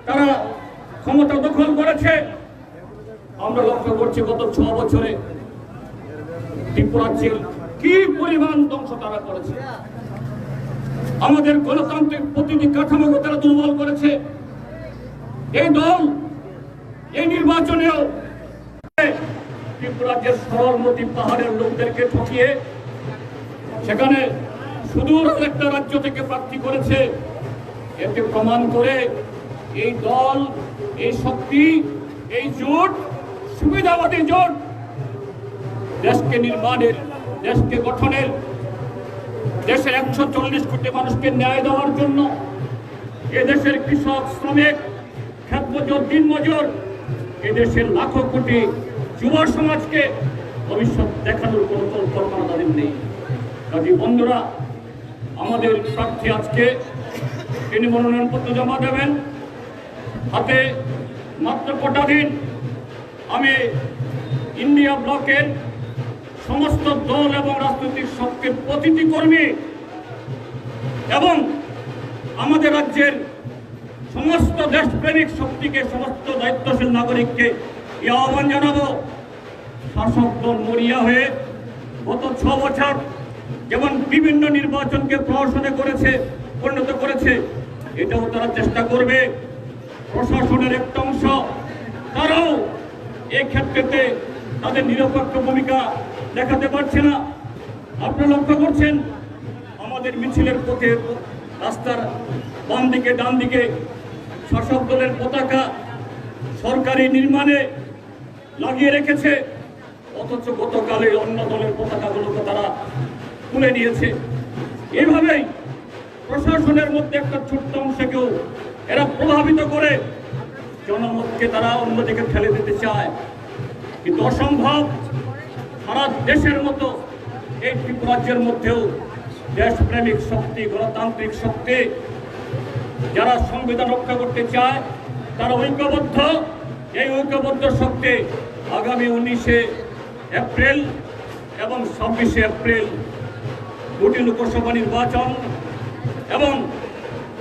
তারা ক্ষমতা দখল করেছে। আমরা লক্ষ্য করছি গত 6 বছরে ত্রিপুরাজ্যের কি পরিমাণ ধ্বংস তারা করেছে। আমাদের গণতান্ত্রিক প্রতিটি কাঠামোকে তারা দুর্বল করেছে। এই দল এই নির্বাচনেও ত্রিপুরাজ্যের সরলমতি পাহাড়ের লোকদেরকে ঠকিয়ে সেখানে সুদূর একটা রাজ্য থেকে প্রার্থী করেছে। এতে প্রমাণ করে এই দল, এই শক্তি, এই জোট, সুবিধাবাদী জোট দেশকে নির্মাণের, দেশকে গঠনের, দেশের 140 কোটি মানুষকে ন্যায় দেওয়ার জন্য, এদেশের কৃষক, শ্রমিক, ক্ষেত মজুর, দিন মজুর, এদেশের লাখো কোটি যুব সমাজকে ভবিষ্যৎ দেখানোর কোনো কল্পনা তাদের নেই। কাজী বন্ধুরা, আমাদের প্রার্থী আজকে তিনি মনোনয়নপত্র জমা দেবেন। হাতে মাত্র কটা দিন। আমি ইন্ডিয়া ব্লকের সমস্ত দল এবং রাজনৈতিক শক্তির প্রতিটি কর্মী এবং আমাদের রাজ্যের সমস্ত দেশপ্রেমিক শক্তিকে, সমস্ত দায়িত্বশীল নাগরিককে এই আহ্বান জানাবো, শাসক দল মরিয়া হয়ে গত 6 বছর যেমন বিভিন্ন নির্বাচনকে প্রহসনে করেছে, পরিণত করেছে, এটাও তারা চেষ্টা করবে। প্রশাসনের একটা অংশ তারাও এই ক্ষেত্রে তাদের নিরপেক্ষ ভূমিকা দেখাতে পারছে না। আপনারা লক্ষ্য করছেন আমাদের মিছিলের পথে রাস্তার বাম দিকে, ডান দিকে শাসক দলের পতাকা সরকারি নির্মাণে লাগিয়ে রেখেছে, অথচ গতকালে অন্য দলের পতাকাগুলোকে তারা তুলে নিয়েছে। এইভাবেই প্রশাসনের মধ্যে একটা ছোট্ট অংশকেও এরা প্রভাবিত করে জনমতকে তারা অন্যদিকে ঠেলে দিতে চায়, কিন্তু অসম্ভব। সারা দেশের মতো এই ত্রিপুরাজ্যের মধ্যেও দেশপ্রেমিক শক্তি, গণতান্ত্রিক শক্তি, যারা সংবিধান রক্ষা করতে চায় তারা ঐক্যবদ্ধ। এই ঐক্যবদ্ধ শক্তি আগামী 19 এপ্রিল এবং 26 এপ্রিল দুটি লোকসভা নির্বাচন এবং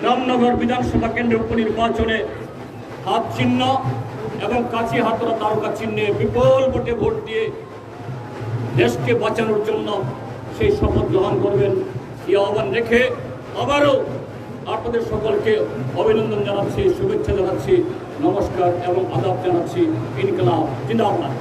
রামনগর বিধানসভা কেন্দ্রের উপনির্বাচনে হাত চিহ্ন এবং কাছি হাতরা তারকা চিহ্নে বিপুল ভোটে ভোট দিয়ে দেশকে বাঁচানোর জন্য সেই শপথ গ্রহণ করবেন। এই আহ্বান রেখে আবারও আপনাদের সকলকে অভিনন্দন জানাচ্ছি, শুভেচ্ছা জানাচ্ছি, নমস্কার এবং আদাব জানাচ্ছি। ইনকলাব জিন্দাবাদ।